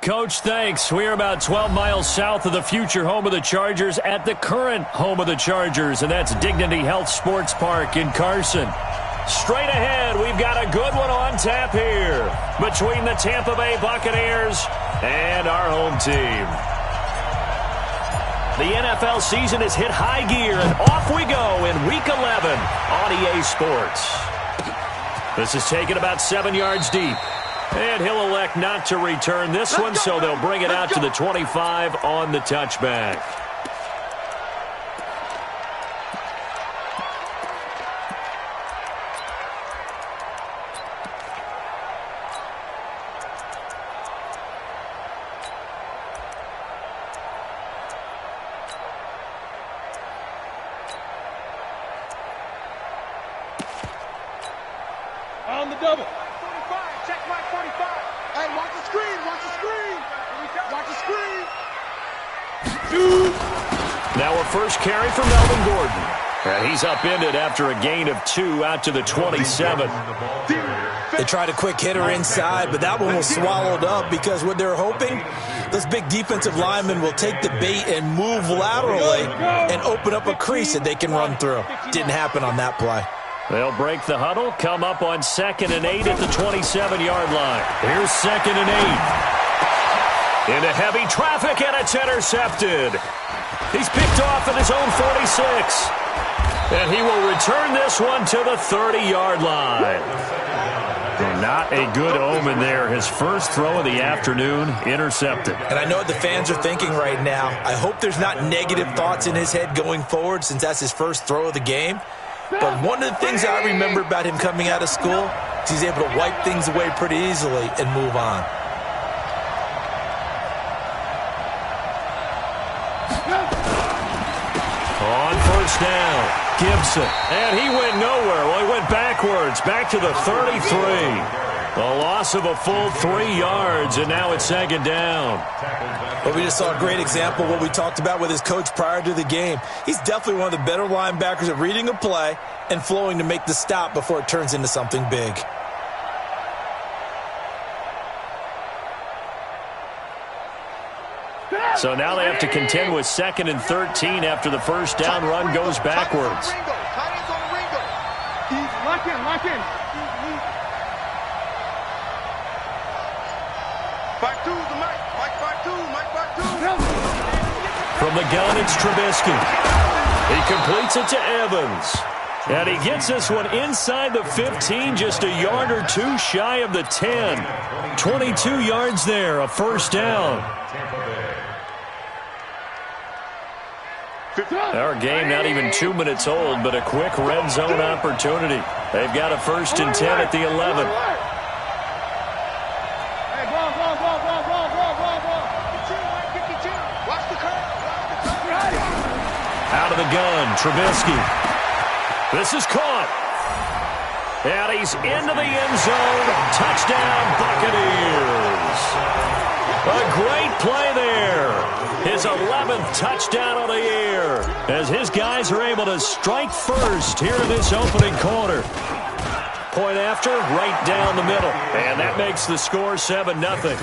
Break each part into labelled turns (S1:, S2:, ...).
S1: Coach, thanks. We're about 12 miles south of the future home of the Chargers at the current home of the Chargers, and that's Dignity Health Sports Park in Carson. Straight ahead, we've got a good one on tap here between the Tampa Bay Buccaneers and our home team. The NFL season has hit high gear, and off we go in Week 11 on EA Sports. This is taken about 7 yards deep. And he'll elect not to return this one, so they'll bring it out to the 25 on the touchback.
S2: On the double.
S3: Check mark 45. Hey, watch the screen. Watch the screen. Watch the screen.
S1: Now a first carry for Melvin Gordon. And he's upended after a gain of 2 out to the 27.
S4: They tried a quick hitter inside, but that one was swallowed up because what they're hoping, those big defensive linemen will take the bait and move laterally and open up a crease that they can run through. Didn't happen on that play.
S1: They'll break the huddle, come up on 2nd and 8 at the 27-yard line. Here's 2nd and 8. Into heavy traffic, and it's intercepted. He's picked off at his own 46. And he will return this one to the 30-yard line. Not a good omen there. His first throw of the afternoon, intercepted.
S4: And I know what the fans are thinking right now. I hope there's not negative thoughts in his head going forward since that's his first throw of the game. But one of the things I remember about him coming out of school is he's able to wipe things away pretty easily and move on.
S1: On first down, Gibson. And he went nowhere. Well, he went backwards, back to the 33. A loss of a full 3 yards, and now it's 2nd down.
S4: But we just saw a great example of what we talked about with his coach prior to the game. He's definitely one of the better linebackers at reading a play and flowing to make the stop before it turns into something big.
S1: So now they have to contend with 2nd and 13 after the first down run goes backwards.
S2: Lock in, lock in.
S1: From the gun, it's Trubisky. He completes it to Evans. And he gets this one inside the 15, just a yard or 2 shy of the 10. 22 yards there, a first down. Our game not even 2 minutes old, but a quick red zone opportunity. They've got a 1st and 10 at the 11. Out of the gun, Trubisky. This is caught. And he's into the end zone. Touchdown, Buccaneers. A great play there. His 11th touchdown of the year as his guys are able to strike first here in this opening quarter. Point after, right down the middle. And that makes the score 7-0.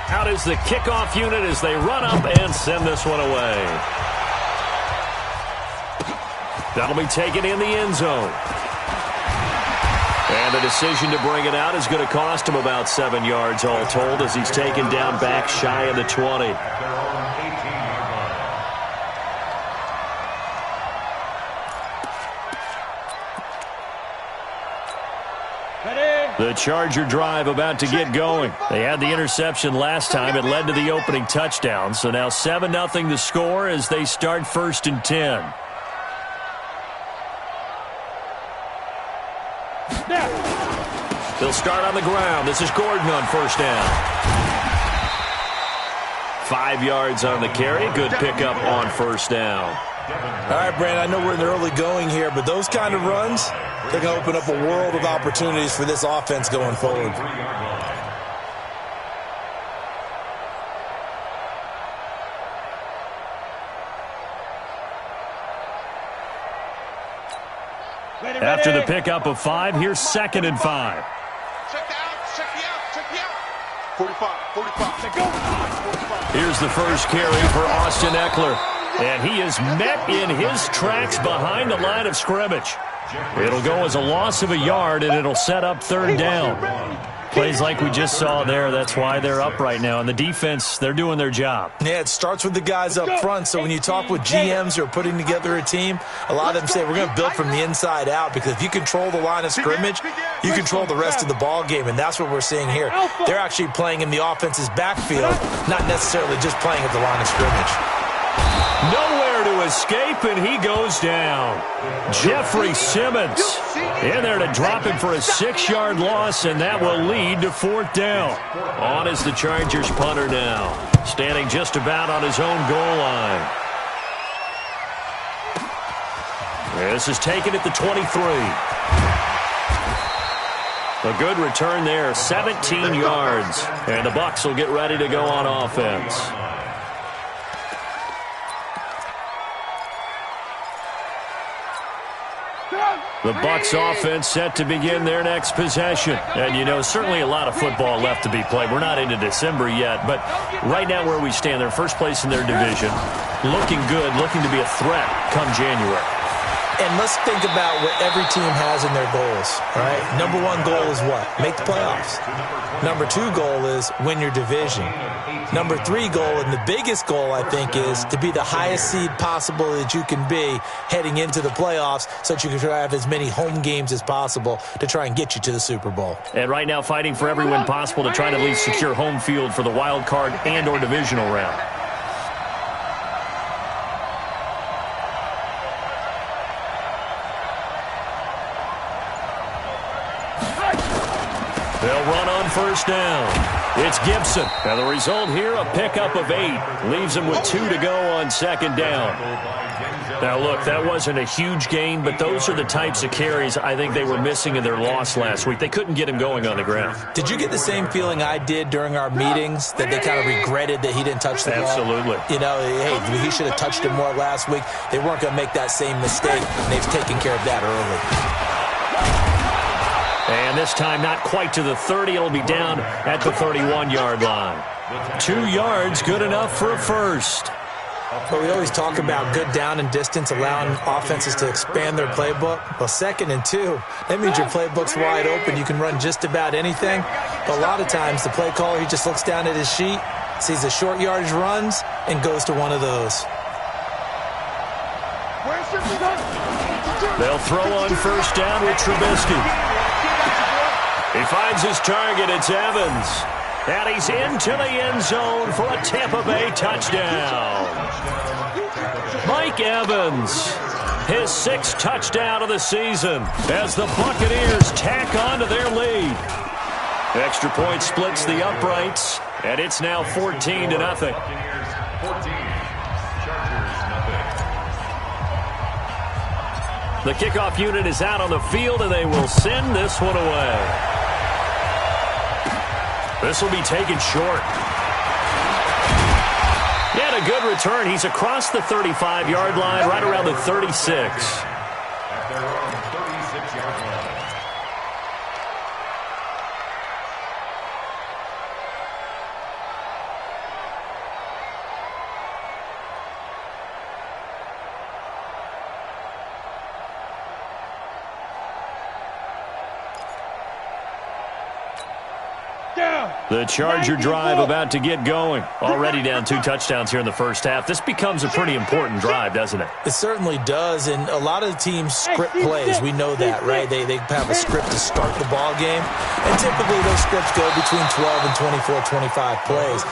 S1: Out is the kickoff unit as they run up and send this one away. That'll be taken in the end zone. And the decision to bring it out is going to cost him about 7 yards all told as he's taken down back shy of the 20. The Charger drive about to get going. They had the interception last time. It led to the opening touchdown. So now 7-0 the score as they start 1st and 10. They'll start on the ground. This is Gordon on first down. 5 yards on the carry. Good pickup on first down.
S4: All right, Brandon, I know we're in the early going here, but those kind of runs, they're going to open up a world of opportunities for this offense going forward.
S1: After the pickup of 5, here's 2nd and 5.
S3: Check the out. 45.
S1: Here's the first carry for Austin Eckler. And he is met in his tracks behind the line of scrimmage. It'll go as a loss of a yard, and it'll set up 3rd down. Plays like we just saw there. That's why they're up right now. And the defense, they're doing their job.
S4: Yeah, it starts with the guys up front. So when you talk with GMs who are putting together a team, a lot of them say we're going to build from the inside out, because if you control the line of scrimmage, you control the rest of the ball game, and that's what we're seeing here. They're actually playing in the offense's backfield, not necessarily just playing at the line of scrimmage.
S1: Nowhere to escape, and he goes down. Jeffrey Simmons in there to drop him for a 6-yard loss, and that will lead to 4th down. On is the Chargers punter now, standing just about on his own goal line. This is taken at the 23. A good return there, 17 yards, and the Bucs will get ready to go on offense. The Bucs offense set to begin their next possession. And, you know, certainly a lot of football left to be played. We're not into December yet, but right now where we stand, they're first place in their division. Looking good, looking to be a threat come January.
S4: And let's think about what every team has in their goals, all right? Number 1 goal is what? Make the playoffs. Number 2 goal is win your division. Number 3 goal, and the biggest goal, I think, is to be the highest seed possible that you can be heading into the playoffs, so that you can try to have as many home games as possible to try and get you to the Super Bowl.
S1: And right now fighting for every win possible to try to at least secure home field for the wild card and or divisional round. They'll run on 1st down. It's Gibson. And the result here, a pickup of 8. Leaves him with 2 to go on 2nd down. Now, look, that wasn't a huge gain, but those are the types of carries I think they were missing in their loss last week. They couldn't get him going on the ground.
S4: Did you get the same feeling I did during our meetings, that they kind of regretted that he didn't touch the ball?
S1: Absolutely.
S4: You know, hey, he should have touched it more last week. They weren't going to make that same mistake, and they've taken care of that early.
S1: And this time not quite to the 30. It'll be down at the 31-yard line. 2 yards, good enough for a first.
S4: But we always talk about good down and distance, allowing offenses to expand their playbook. Well, 2nd and 2, that means your playbook's wide open. You can run just about anything. But a lot of times the play caller, he just looks down at his sheet, sees the short yardage runs, and goes to one of those.
S1: They'll throw on 1st down with Trubisky. He finds his target. It's Evans. And he's into the end zone for a Tampa Bay touchdown. Mike Evans, his 6th touchdown of the season as the Buccaneers tack on to their lead. Extra point splits the uprights, and it's now 14-0. The kickoff unit is out on the field, and they will send this one away. This will be taken short. Yet a good return. He's across the 35-yard line, right around the 36. The Charger drive about to get going. Already down 2 touchdowns here in the first half. This becomes a pretty important drive, doesn't it?
S4: It certainly does, and a lot of the teams script plays. We know that, right? They have a script to start the ball game, and typically those scripts go between 12 and 24, 25 plays.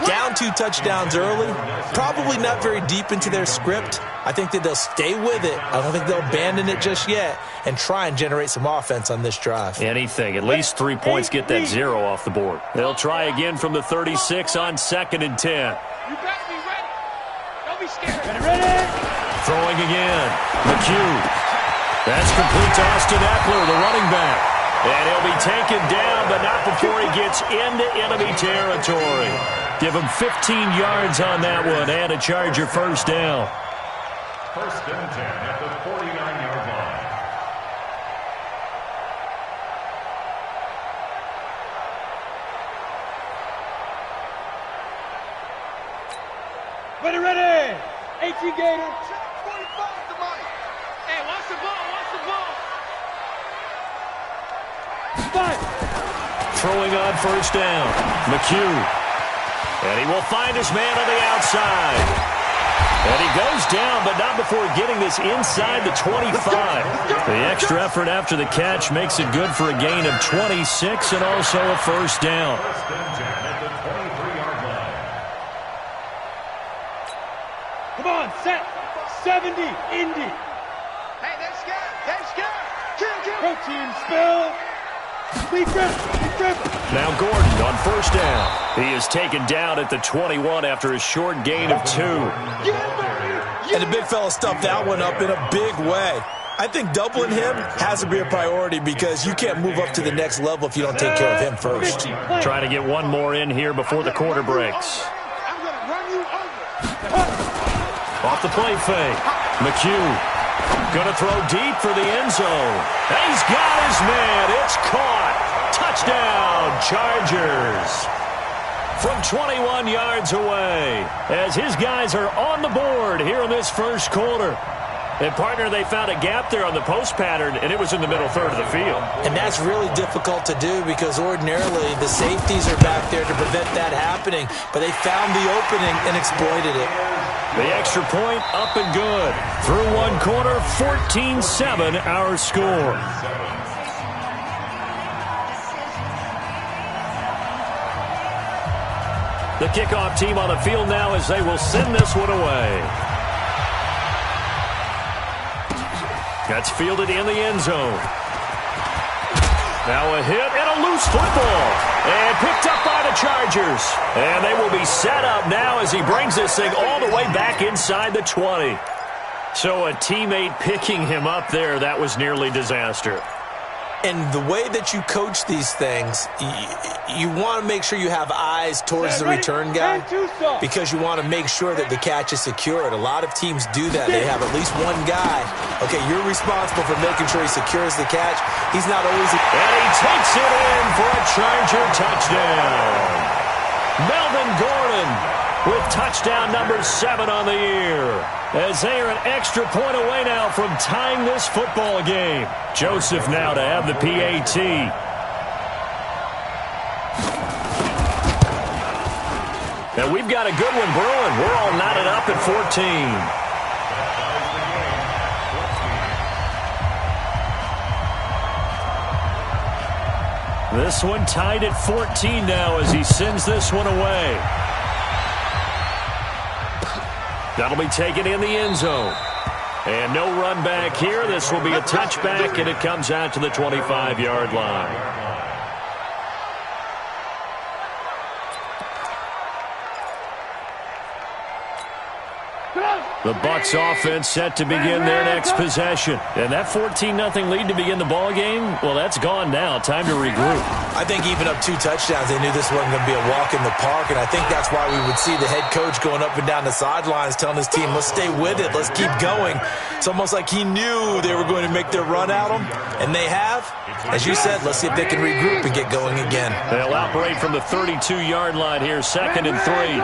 S4: Down 2 touchdowns early, probably not very deep into their script. I think that they'll stay with it. I don't think they'll abandon it just yet and try and generate some offense on this drive.
S1: Anything. At least 3 points, get that 0 off the board. They'll try again from the 36 on 2nd and 10.
S3: You better be ready. Don't be scared. Ready?
S1: Throwing again. McHugh. That's complete to Austin Eckler, the running back. And he'll be taken down, but not before he gets into enemy territory. Give him 15 yards on that one and a Charger 1st down.
S5: 1st and 10 at the 49-yard line.
S2: Ready. 18 Gator.
S3: 45 to Mike. Hey, watch the ball.
S1: Throwing on first down. McHugh. And he will find his man on the outside. And he goes down, but not before getting this inside the 25. The extra effort after the catch makes it good for a gain of 26 and also a first down.
S2: Come on, set. 70, Indy.
S3: Hey, they're scared. Kill.
S2: Protein spill. Lead dribble.
S1: Now Gordon on first down. He is taken down at the 21 after a short gain of 2.
S4: And the big fella stuffed that one up in a big way. I think doubling him has to be a priority because you can't move up to the next level if you don't take care of him first.
S1: Trying to get one more in here before the quarter breaks.
S3: I'm going to run you over.
S1: Off the play fake. McHugh going to throw deep for the end zone. He's got his man. It's caught. Touchdown, Chargers. From 21 yards away as his guys are on the board here in this first quarter. And, partner, they found a gap there on the post pattern, and it was in the middle third of the field.
S4: And that's really difficult to do because ordinarily the safeties are back there to prevent that happening. But they found the opening and exploited it.
S1: The extra point up and good. Through one quarter, 14-7 our score. The kickoff team on the field now as they will send this one away. That's fielded in the end zone. Now a hit and a loose football. And picked up by the Chargers. And they will be set up now as he brings this thing all the way back inside the 20. So a teammate picking him up there, that was nearly disaster.
S4: And the way that you coach these things, you want to make sure you have eyes towards the return guy because you want to make sure that the catch is secured. A lot of teams do that. They have at least one guy. Okay, you're responsible for making sure he secures the catch. He's not always...
S1: And he takes it in for a Charger touchdown. Melvin Gordon with touchdown number 7 on the year. As they are an extra point away now from tying this football game. Joseph now to have the PAT. And we've got a good one brewing. We're all knotted up at 14. This one tied at 14 now as he sends this one away. That'll be taken in the end zone. And no run back here. This will be a touchback, and it comes out to the 25-yard line. The Bucs offense set to begin their next possession. And that 14-0 lead to begin the ball game, well, that's gone now. Time to regroup.
S4: I think even up 2 touchdowns, they knew this wasn't going to be a walk in the park, and I think that's why we would see the head coach going up and down the sidelines telling his team, let's stay with it, let's keep going. It's almost like he knew they were going to make their run at him, and they have. As you said, let's see if they can regroup and get going again.
S1: They'll operate from the 32-yard line here, 2nd and 3.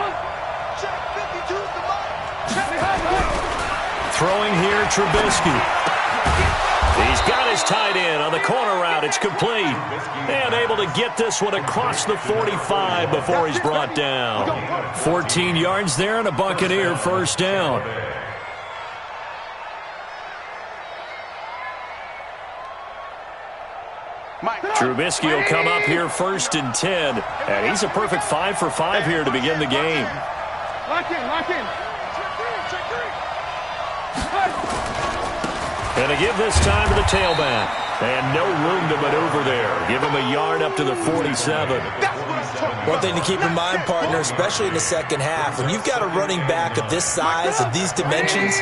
S1: Throwing here, Trubisky. He's got his tight end on the corner route. It's complete. And able to get this one across the 45 before he's brought down. 14 yards there and a Buccaneer first down. Trubisky will come up here 1st and 10. And he's a perfect 5 for 5 here to begin the game.
S2: Lock in.
S1: And to give this time to the tailback. And no room to maneuver there. Give him a yard up to the 47.
S4: One thing to keep in mind, partner, especially in the second half, when you've got a running back of this size, of these dimensions,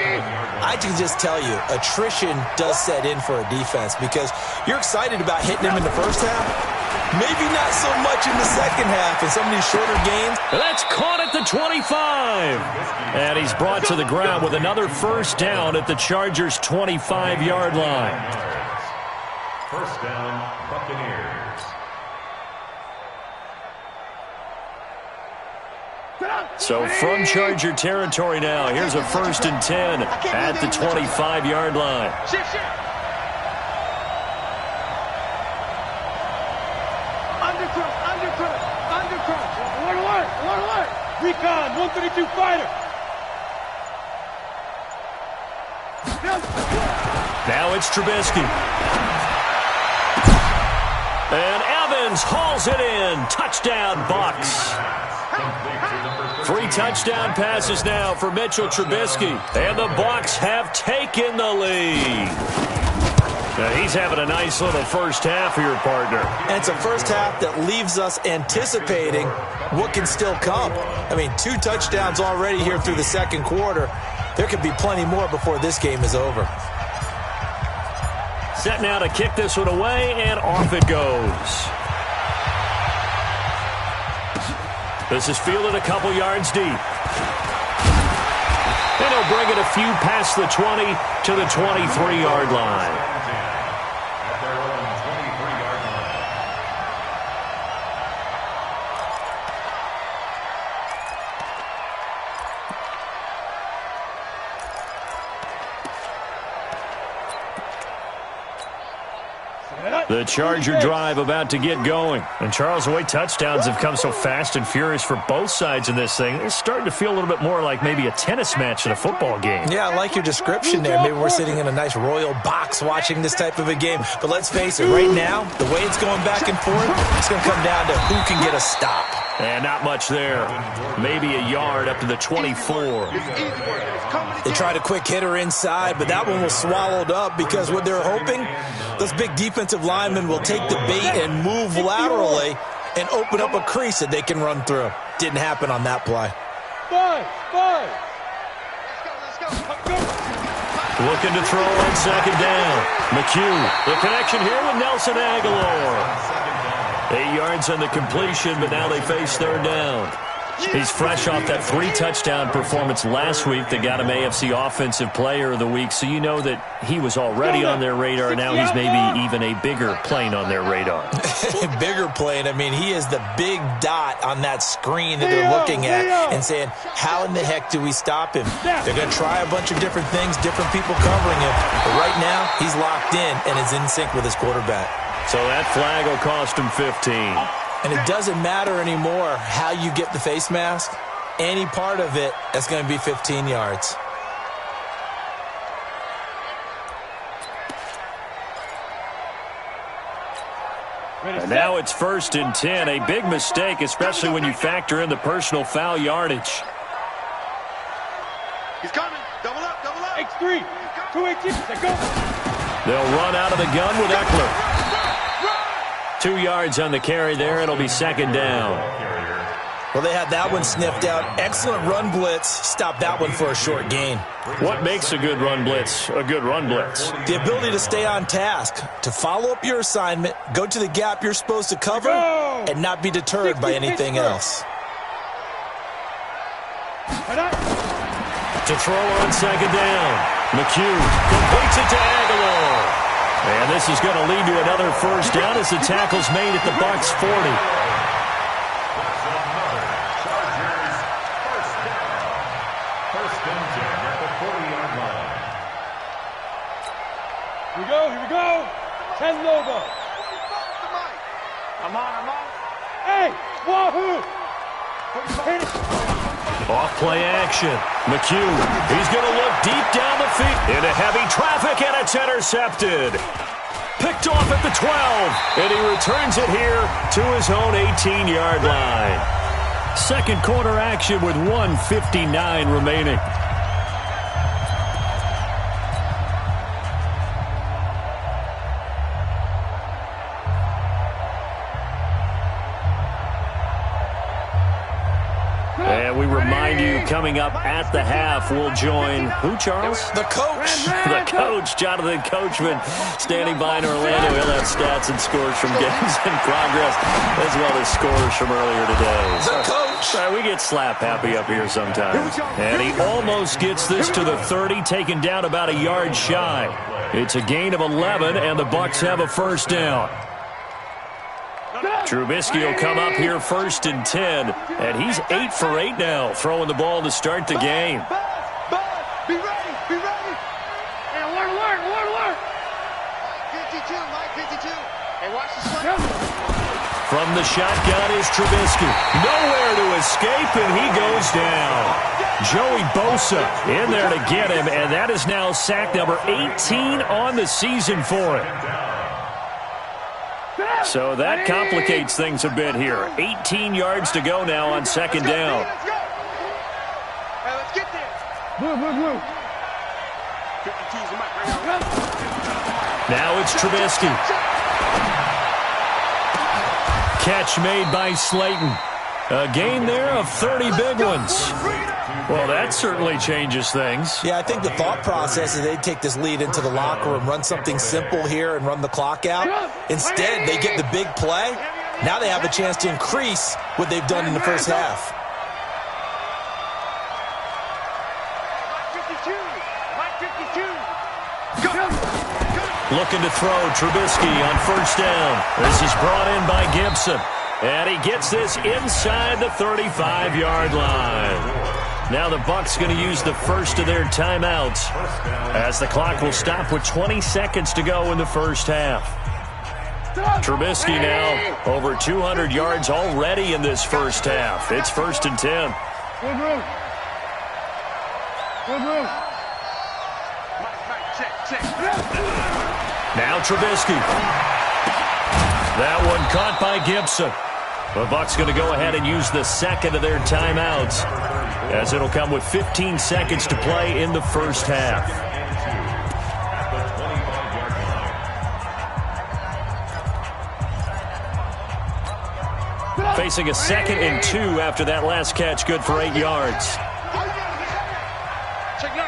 S4: I can just tell you, attrition does set in for a defense because you're excited about hitting him in the first half. Maybe not so much in the second half in some of these shorter games.
S1: That's caught at the 25. And he's brought to the ground with another first down at the Chargers' 25-yard line.
S5: First down, Buccaneers.
S1: So from Charger territory now, here's a 1st and 10 at the 25-yard line.
S2: Alert! Recon, 132 fighter.
S1: Now it's Trubisky. And Evans hauls it in. Touchdown, Bucs. 3 touchdown passes now for Mitchell Trubisky. And the Bucs have taken the lead. Now he's having a nice little first half here, partner.
S4: And it's a first half that leaves us anticipating what can still come. I mean, 2 touchdowns already here through the second quarter. There could be plenty more before this game is over.
S1: Set now to kick this one away, and off it goes. This is fielded a couple yards deep. And he'll bring it a few past the 20 to the 23-yard line. The Charger drive about to get going. And Charles, the way touchdowns have come so fast and furious for both sides in this thing, it's starting to feel a little bit more like maybe a tennis match than a football game.
S4: Yeah, I like your description there. Maybe we're sitting in a nice royal box watching this type of a game. But let's face it, right now, the way it's going back and forth, it's going to come down to who can get a stop.
S1: And not much there. Maybe a yard up to the 24.
S4: They tried a quick hitter inside, but that one was swallowed up because what they're hoping, those big defensive linemen will take the bait and move laterally and open up a crease that they can run through. Didn't happen on that play.
S2: Five.
S1: Looking to throw on second down. McHugh, the connection here with Nelson Aguilar. 8 yards on the completion, but now they face third down. He's fresh off that 3-touchdown performance last week that got him AFC Offensive Player of the Week, so you know that he was already on their radar. Now he's maybe even a bigger plane on their radar.
S4: Bigger plane. I mean, he is the big dot on that screen that they're looking at and saying, how in the heck do we stop him? They're going to try a bunch of different things, different people covering him, but right now he's locked in and is in sync with his quarterback.
S1: So that flag will cost him 15.
S4: And it doesn't matter anymore how you get the face mask. Any part of it, that's going to be 15 yards.
S1: And now it's 1st and 10. A big mistake, especially when you factor in the personal foul yardage.
S3: He's coming. Double up.
S2: X3. 218. Go.
S1: They'll run out of the gun with Eckler. 2 yards on the carry there. It'll be second down.
S4: Well, they had that one sniffed out. Excellent run blitz. Stop that one for a short gain.
S1: What makes a good run blitz a good run blitz?
S4: The ability to stay on task, to follow up your assignment, go to the gap you're supposed to cover, and not be deterred by anything else.
S1: To throw on second down. McHugh completes it to Aguilar. And this is going to lead to another first down as the tackle's made at the Bucs 40.
S5: First and 10 at the 40-yard line.
S2: Here we go. 10 logo.
S3: I'm on.
S2: Hey, wahoo! Hit it.
S1: Off play action. McHugh, he's going to look deep down the field into heavy traffic, and it's intercepted. Picked off at the 12, and he returns it here to his own 18-yard line. Second quarter action with 1:59 remaining. And we remind you, coming up at the half, we'll join who, Charles?
S4: The coach.
S1: The coach, Jonathan Coachman, standing by in Orlando. He'll have stats and scores from games in progress, as well as scores from earlier today.
S4: The coach.
S1: Sorry, we get slap happy up here sometimes. And he almost gets this to the 30, taken down about a yard shy. It's a gain of 11, and the Bucs have a first down. Trubisky will come up here 1st and 10, and he's 8 for 8 now, throwing the ball to start the game.
S3: Be ready, be ready.
S2: Hey, alert.
S3: 52, Mike 52. Hey, watch the slip.
S1: From the shotgun is Trubisky. Nowhere to escape, and he goes down. Joey Bosa in there to get him, and that is now sack number 18 on the season for him. So that complicates things a bit here. 18 yards to go now on 2nd down.
S3: Let's go. Hey, let's get there.
S2: Move.
S3: 52's the mic right now.
S1: Now it's Trubisky. Catch made by Slayton. A gain there of 30 big ones. Well, that certainly changes things.
S4: Yeah, I think the thought process is they'd take this lead into the locker room, run something simple here and run the clock out. Instead, they get the big play. Now they have a chance to increase what they've done in the first half.
S1: Looking to throw, Trubisky on 1st down. This is brought in by Gibson. And he gets this inside the 35-yard line. Now the Bucs going to use the first of their timeouts as the clock will stop with 20 seconds to go in the first half. Trubisky now over 200 yards already in this first half. It's 1st and 10.
S2: Move.
S3: Check.
S1: Now Trubisky. That one caught by Gibson. The Bucs going to go ahead and use the second of their timeouts, as it'll come with 15 seconds to play in the first half. Facing a 2nd and 2 after that last catch, good for 8 yards.
S3: Check 9.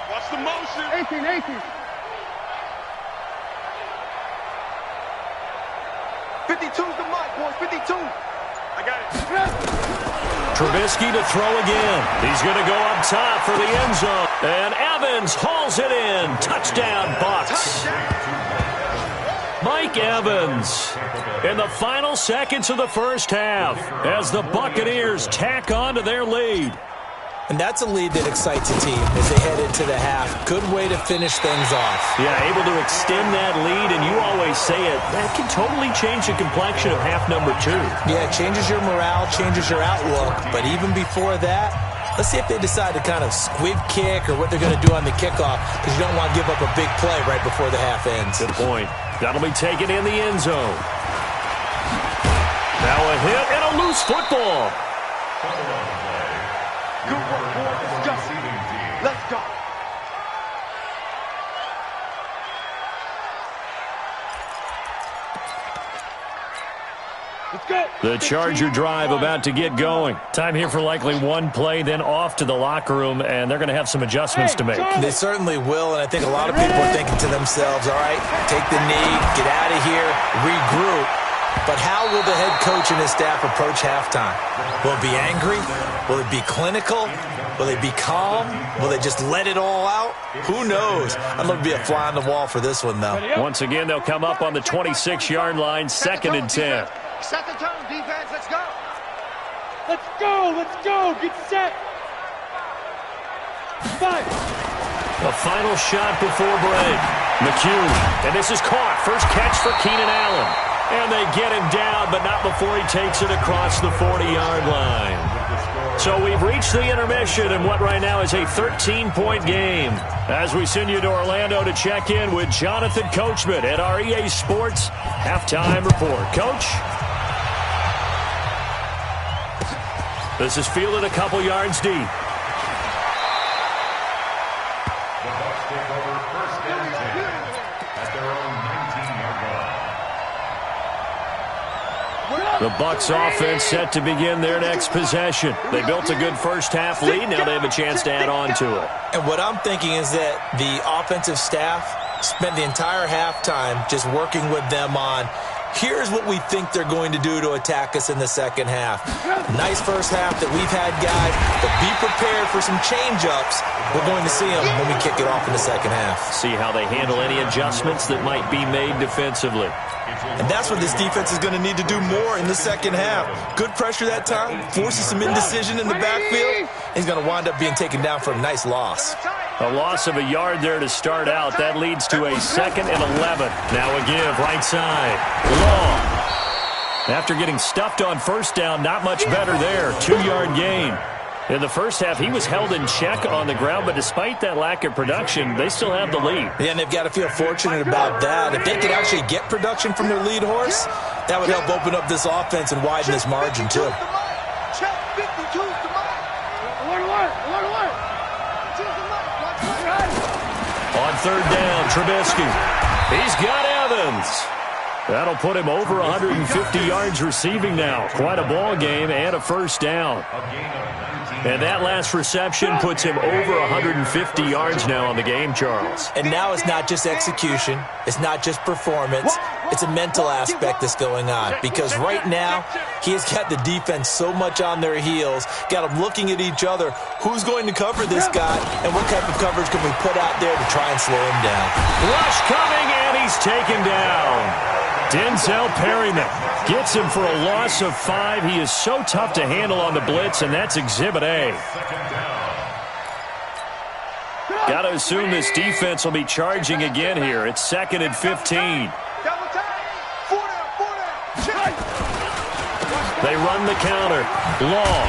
S3: Watch the motion.
S2: 18.
S3: 52's the mic, boys. 52. I got it.
S1: Trubisky to throw again. He's going to go up top for the end zone. And Evans hauls it in. Touchdown, Bucs. Mike Evans in the final seconds of the first half as the Buccaneers tack on to their lead.
S4: And that's a lead that excites a team as they head into the half. Good way to finish things off.
S1: Yeah, able to extend that lead, and you always say it, that can totally change the complexion of half number 2.
S4: Yeah, it changes your morale, changes your outlook. But even before that, let's see if they decide to kind of squib kick or what they're going to do on the kickoff, because you don't want to give up a big play right before the half ends.
S1: Good point. That'll be taken in the end zone. Now a hit and a loose football.
S3: Good work, boys. Let's go. Let's go.
S2: Let's go.
S1: The Charger drive about to get going. Time here for likely one play, then off to the locker room, and they're going to have some adjustments to make.
S4: They certainly will, and I think a lot of people are thinking to themselves, all right, take the knee, get out of here, regroup. But how will the head coach and his staff approach halftime? Will it be angry? Will it be clinical? Will they be calm? Will they just let it all out? Who knows? I'd love to be a fly on the wall for this one, though.
S1: Once again, they'll come up on the 26-yard line, 2nd and 10.
S3: Set the tone, defense. Let's go.
S2: Let's go. Get set. 5.
S1: The final shot before break. McHugh, and this is caught. First catch for Keenan Allen. And they get him down, but not before he takes it across the 40-yard line. So we've reached the intermission in what right now is a 13-point game. As we send you to Orlando to check in with Jonathan Coachman at our EA Sports Halftime Report. Coach? This is fielded a couple yards deep.
S5: The Bucs take over 1st and 10 at their own 19-yard line.
S1: The Bucs offense set to begin their next possession. They built a good first half lead. Now they have a chance to add on to it.
S4: And what I'm thinking is that the offensive staff spent the entire halftime just working with them on Here's what we think they're going to do to attack us in the second half. Nice first half that we've had, guys, but be prepared for some change-ups. We're going to see them when we kick it off in the second half.
S1: See how they handle any adjustments that might be made defensively.
S4: And that's what this defense is going to need to do more in the second half. Good pressure that time, forces some indecision in the backfield. He's going to wind up being taken down for a nice loss.
S1: A loss of a yard there to start out. That leads to a 2nd and 11. Now a give, right side. Long. After getting stuffed on first down, not much better there. 2-yard gain. In the first half, he was held in check on the ground, but despite that lack of production, they still have the lead.
S4: Yeah, and they've got to feel fortunate about that. If they could actually get production from their lead horse, that would help open up this offense and widen this margin, too.
S1: On 3rd down, Trubisky. He's got Evans. That'll put him over 150 yards receiving now. Quite a ball game and a first down. And that last reception puts him over 150 yards now on the game, Charles.
S4: And now it's not just execution. It's not just performance. It's a mental aspect that's going on. Because right now, he has got the defense so much on their heels, got them looking at each other. Who's going to cover this guy, and what type of coverage can we put out there to try and slow him down?
S1: Rush coming, and he's taken down. Denzel Perryman gets him for a loss of 5. He is so tough to handle on the blitz, and that's Exhibit A. Got to assume this defense will be charging again here. It's 2nd and 15. They run the counter. Long.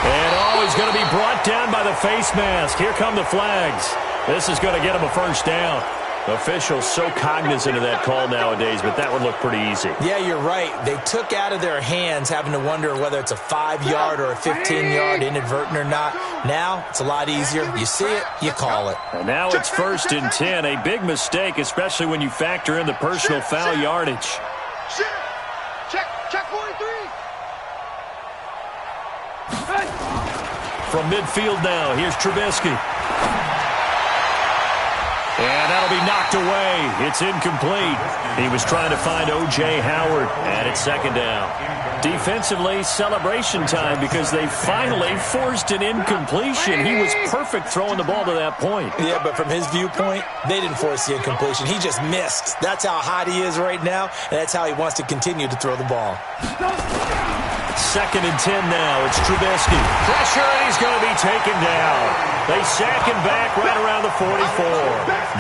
S1: And he's going to be brought down by the face mask. Here come the flags. This is going to get him a first down. Officials so cognizant of that call nowadays, but that would look pretty easy.
S4: Yeah, you're right. They took out of their hands having to wonder whether it's a 5-yard or a 15-yard inadvertent or not. Now, it's a lot easier. You see it, you call it.
S1: And now it's 1st and 10. A big mistake, especially when you factor in the personal foul yardage.
S3: Check 43.
S1: From midfield now, here's Trubisky. And that'll be knocked away. It's incomplete. He was trying to find O.J. Howard, and it's 2nd down. Defensively, celebration time because they finally forced an incompletion. He was perfect throwing the ball to that point.
S4: Yeah, but from his viewpoint, they didn't force the incompletion. He just missed. That's how hot he is right now, and that's how he wants to continue to throw the ball.
S1: 2nd and 10 now. It's Trubisky. Pressure, and he's going to be taken down. They sack him back right around the 44.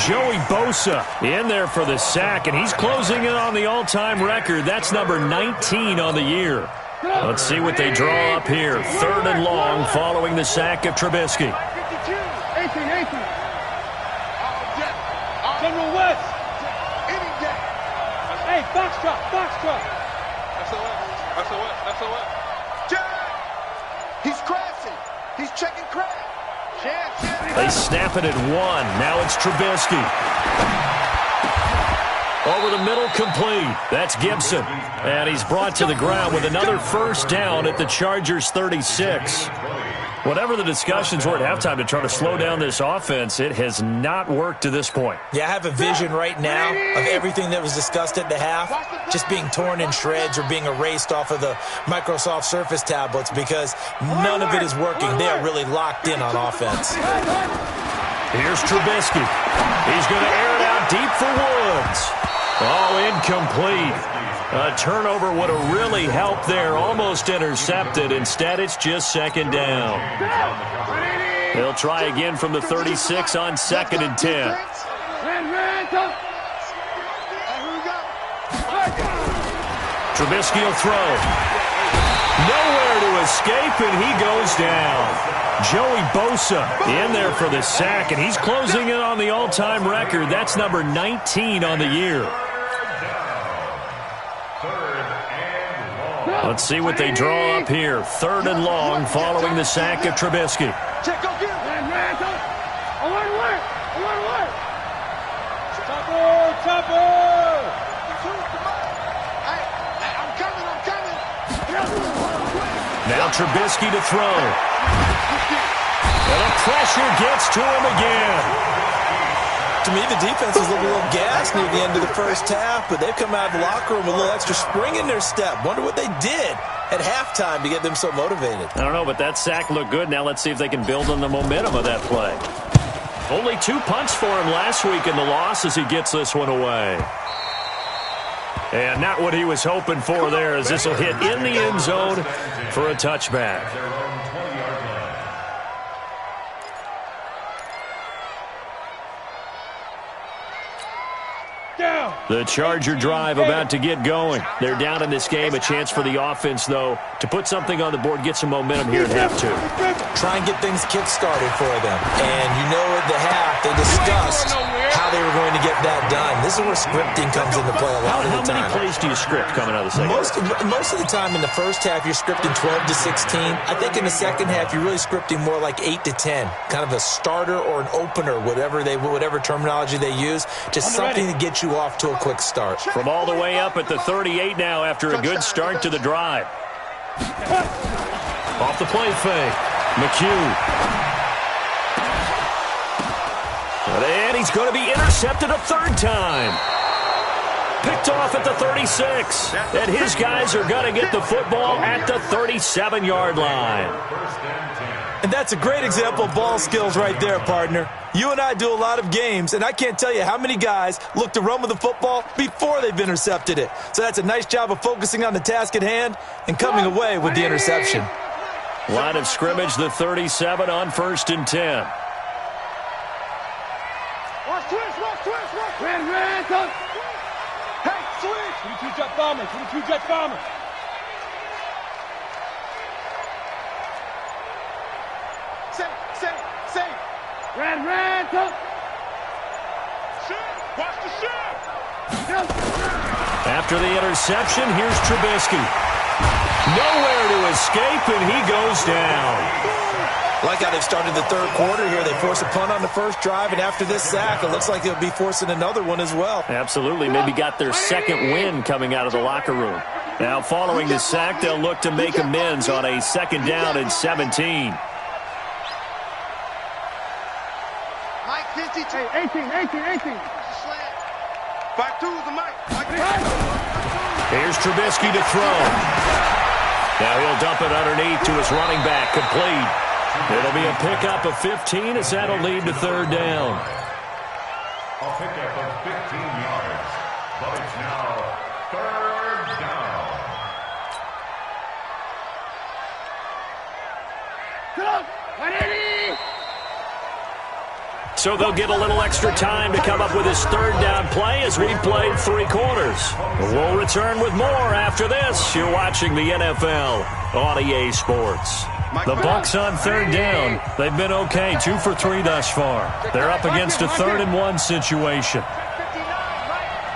S1: Joey Bosa in there for the sack, and he's closing in on the all-time record. That's number 19 on the year. Let's see what they draw up here. 3rd and long following the sack of Trubisky.
S2: 18. General West. Hey, Foxtrot.
S3: SOS. He's crashing. He's checking crash.
S1: They snap it at 1. Now it's Trubisky. Over the middle, complete. That's Gibson. And he's brought to the ground with another first down at the Chargers' 36. Whatever the discussions were at halftime to try to slow down this offense, it has not worked to this point.
S4: Yeah, I have a vision right now of everything that was discussed at the half just being torn in shreds or being erased off of the Microsoft Surface tablets because none of it is working. They are really locked in on offense.
S1: Here's Trubisky. He's going to air it out deep for Woods. Oh, incomplete. A turnover would have really helped there. Almost intercepted. Instead, it's just 2nd down. They'll try again from the 36 on 2nd and 10. Trubisky will throw. Nowhere to escape, and he goes down. Joey Bosa in there for the sack, and he's closing in on the all-time record. That's number 19 on the year. Let's see what they draw up here. 3rd and long following the sack of Trubisky.
S2: Check, go get him. Alert. Chopper.
S3: I'm coming.
S1: Now Trubisky to throw. And the pressure gets to him again.
S4: To me, the defense was looking a little gassed near the end of the first half, but they've come out of the locker room with a little extra spring in their step. Wonder what they did at halftime to get them so motivated.
S1: I don't know, but that sack looked good. Now let's see if they can build on the momentum of that play. Only 2 punts for him last week in the loss as he gets this one away. And not what he was hoping for there, as this will hit in the end zone for a touchback. The Charger drive about to get going. They're down in this game. A chance for the offense, though, to put something on the board, get some momentum here at half two.
S4: Try and get things kick-started for them. And you know at the half, they discussed how they were going to get that done. This is where scripting comes into play a lot of the time.
S1: How many plays do you script coming out of the second half?
S4: Most of the time in the first half, you're scripting 12 to 16. I think in the second half, you're really scripting more like 8 to 10. Kind of a starter or an opener, whatever terminology they use. Just something to get you off to a quick start.
S1: From all the way up at the 38 now after a good start to the drive. Off the play fake. McHugh. And he's going to be intercepted a third time. Picked off at the 36. And his guys are going to get the football at the 37-yard line.
S4: And that's a great example of ball skills right there, partner. You and I do a lot of games, and I can't tell you how many guys look to run with the football before they've intercepted it. So that's a nice job of focusing on the task at hand and coming away with the interception.
S1: Line of scrimmage, the 37 on 1st and 10.
S3: Watch twist, watch twist, watch twist.
S2: Ran, come.
S3: Hey, switch.
S2: 22 jet bombers, 22 jet bombers.
S3: Say.
S2: Ran, come.
S3: Shift, watch the shift.
S1: After the interception, here's Trubisky. Nowhere to escape, and he goes down.
S4: Like how they've started the third quarter here. They force a punt on the first drive, and after this sack, it looks like they'll be forcing another one as well.
S1: Absolutely. Maybe got their second win coming out of the locker room. Now, following the sack, they'll look to make amends on a 2nd down and 17.
S3: Mike 52.
S2: 18.
S3: 5-2 is the Mike.
S1: Here's Trubisky to throw. Now he'll dump it underneath to his running back. Complete. It'll be a pickup of 15 as that'll lead to 3rd down.
S5: A pickup of 15 yards. But it's now 3rd down.
S1: So they'll get a little extra time to come up with his 3rd down play as we played 3 quarters. We'll return with more after this. You're watching the NFL on EA Sports. The Bucs on 3rd down. They've been okay, 2 for 3 thus far. They're up against a 3rd and 1 situation.
S3: 59,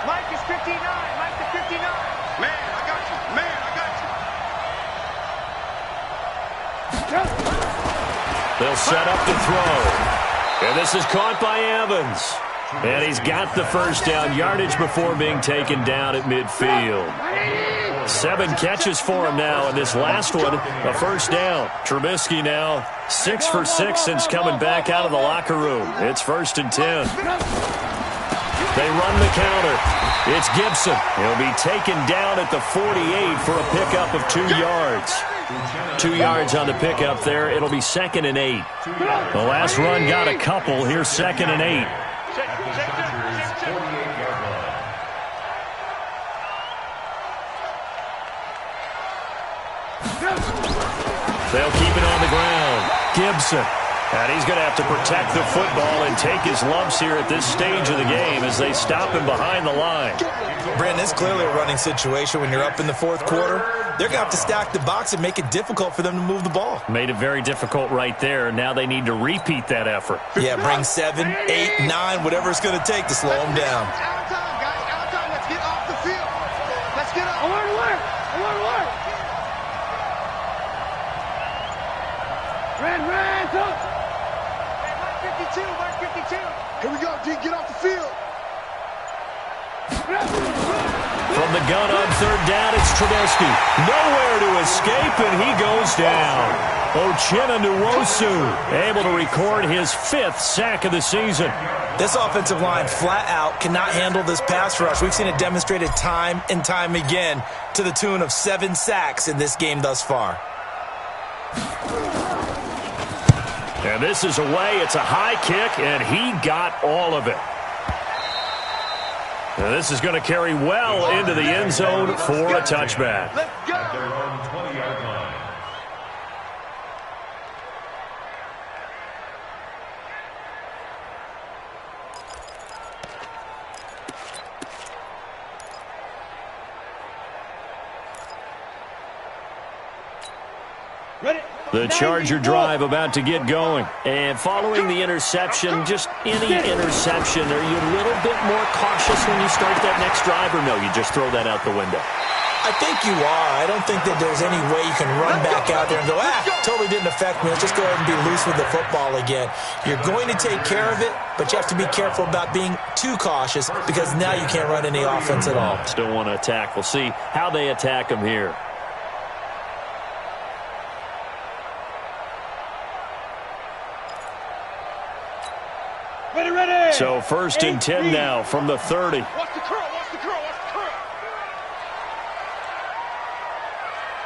S3: Mike is 59. Mike is 59. Man, I got you.
S1: They'll set up to throw. And this is caught by Evans. And he's got the first down yardage before being taken down at midfield. 7 catches for him now, and this last one, a first down. Trubisky now 6 for 6 since coming back out of the locker room. It's 1st and 10. They run the counter. It's Gibson. He'll be taken down at the 48 for a pickup of 2 yards. 2 yards on the pickup there. It'll be 2nd and 8. The last run got a couple. Here's 2nd and 8. They'll keep it on the ground. Gibson. And he's going to have to protect the football and take his lumps here at this stage of the game as they stop him behind the line.
S4: Brandon, it's clearly a running situation when you're up in the 4th quarter. They're going to have to stack the box and make it difficult for them to move the ball.
S1: Made it very difficult right there. Now they need to repeat that effort.
S4: Yeah, bring 7, 8, 9, whatever it's going to take to slow them down.
S3: Out of time, guys. Out of time. Let's get off the field. Let's get up.
S2: I want to work. Ran, come.
S3: Mark 52. Here we go, D. Get off the field.
S1: From the gun on 3rd down, it's Trubisky. Nowhere to escape, and he goes down. Uchenna able to record his 5th sack of the season.
S4: This offensive line flat out cannot handle this pass rush. We've seen it demonstrated time and time again to the tune of 7 sacks in this game thus far.
S1: And this is away. It's a high kick, and he got all of it. Now this is going to carry well into the end zone for a touchback.
S5: At their own 20-yard line.
S1: The Charger drive about to get going. And following the interception, just any interception, are you a little bit more cautious when you start that next drive, or no, you just throw that out the window?
S4: I think you are. I don't think that there's any way you can run back out there and go, totally didn't affect me. Let's just go ahead and be loose with the football again. You're going to take care of it, but you have to be careful about being too cautious because now you can't run any offense at all.
S1: Still want to attack. We'll see how they attack him here.
S2: Ready.
S1: So 1st and 10 now from the 30.
S3: Watch the curl, watch the curl, watch the curl.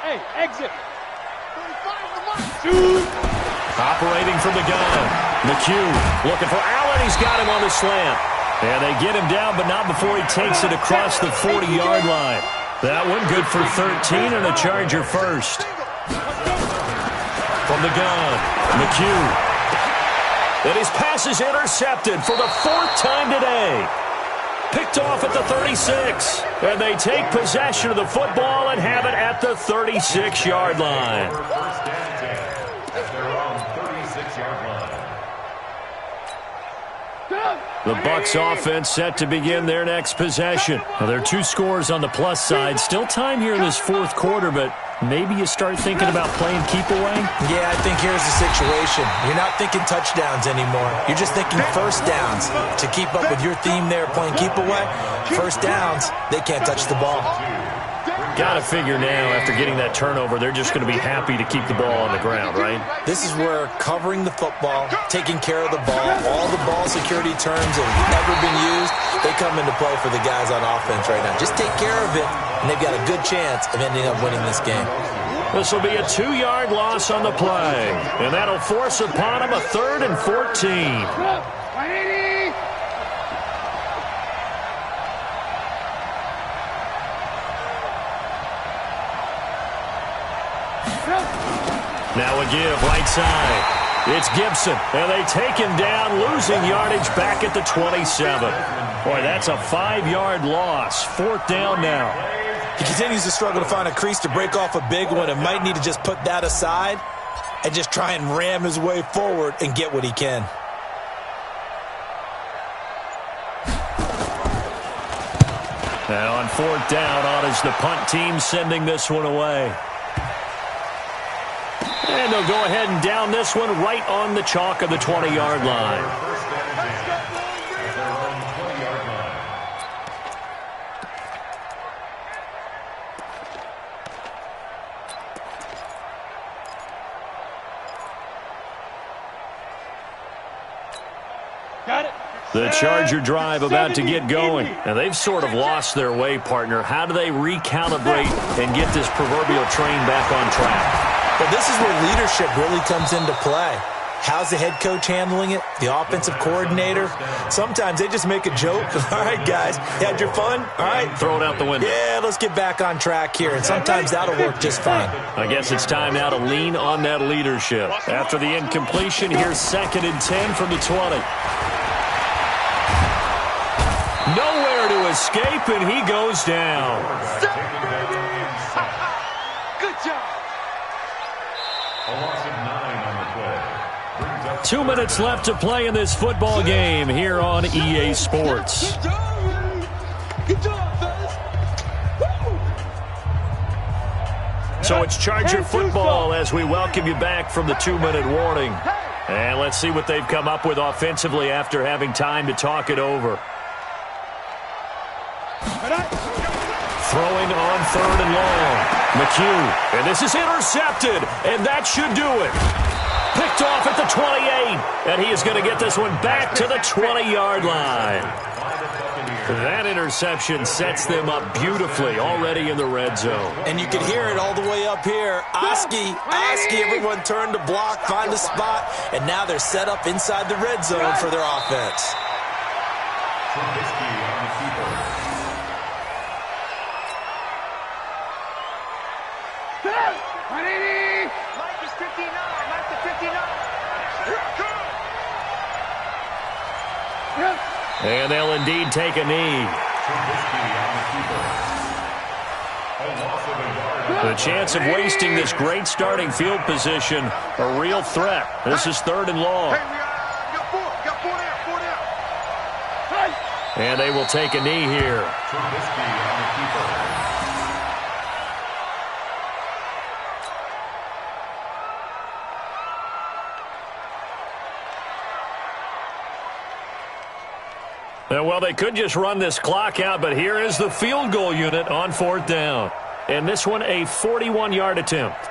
S2: Hey, exit.
S3: 35 on the mark.
S2: Shoot.
S1: Operating from the gun. McHugh looking for Allen. He's got him on the slant. And they get him down, but not before he takes it across the 40-yard line. That one good for 13 and a Charger first. From the gun, McHugh. And his pass is intercepted for the 4th time today. Picked off at the 36. And they take possession of the football and have it at the 36-yard line.
S5: First and 10 at their own 36-yard line.
S1: The Bucs offense set to begin their next possession. Now, there are 2 scores on the plus side. Still time here in this 4th quarter, but maybe you start thinking about playing keep away?
S4: Yeah, I think here's the situation. You're not thinking touchdowns anymore. You're just thinking first downs. To keep up with your theme there, playing keep away, first downs, they can't touch the ball.
S1: Got to figure now, after getting that turnover, they're just going to be happy to keep the ball on the ground, right?
S4: This is where covering the football, taking care of the ball, all the ball security terms have ever been used, they come into play for the guys on offense right now. Just take care of it, and they've got a good chance of ending up winning this game.
S1: This will be a 2-yard loss on the play, and that'll force upon them a 3rd and 14. Now a give right side. It's Gibson, and they take him down, losing yardage back at the 27. Boy, that's a 5-yard loss. 4th down now.
S4: He continues to struggle to find a crease to break off a big one and might need to just put that aside and just try and ram his way forward and get what he can.
S1: Now on 4th down, on is the punt team sending this one away. And they'll go ahead and down this one right on the chalk of the 20-yard line.
S5: First and 10 at their own 20-yard line.
S2: Got it.
S1: The Charger drive about to get going. And they've sort of lost their way, partner. How do they recalibrate and get this proverbial train back on track?
S4: Well, this is where leadership really comes into play. How's the head coach handling it? The offensive coordinator? Sometimes they just make a joke. All right, guys, you had your fun? All right.
S1: Throw it out the window.
S4: Yeah, let's get back on track here. And sometimes that'll work just fine.
S1: I guess it's time now to lean on that leadership. After the incompletion, here's 2nd and 10 from the 20. Nowhere to escape, and he goes down.
S3: Good job.
S5: A loss of 9 on the play. Brings up
S1: 2 minutes left to play in this football game here on EA Sports.
S3: Good job. Good job, fellas. Woo!
S1: So it's Charger football as we welcome you back from the 2-minute warning. And let's see what they've come up with offensively after having time to talk it over. Throwing on 3rd and long. McHugh, and this is intercepted, and that should do it. Picked off at the 28, and he is going to get this one back to the 20-yard line. That interception sets them up beautifully already in the red zone.
S4: And you can hear it all the way up here. Oski, everyone turned to block, find a spot, and now they're set up inside the red zone for their offense.
S1: And they'll indeed take a knee. The chance of wasting this great starting field position, a real threat. This is 3rd and long. And they will take a knee here. Well, they could just run this clock out, but here is the field goal unit on 4th down. And this one a 41-yard attempt.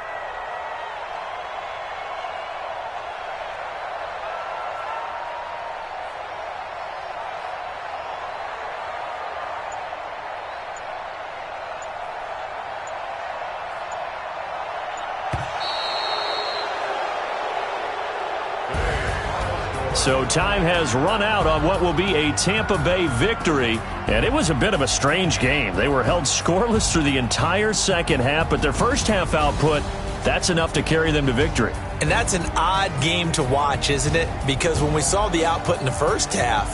S1: So time has run out on what will be a Tampa Bay victory, and it was a bit of a strange game. They were held scoreless through the entire second half, but their first half output, that's enough to carry them to victory.
S4: And that's an odd game to watch, isn't it? Because when we saw the output in the first half,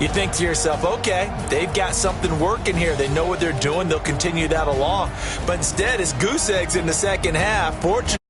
S4: you think to yourself, okay, they've got something working here. They know what they're doing. They'll continue that along. But instead, it's goose eggs in the second half. Fortunately,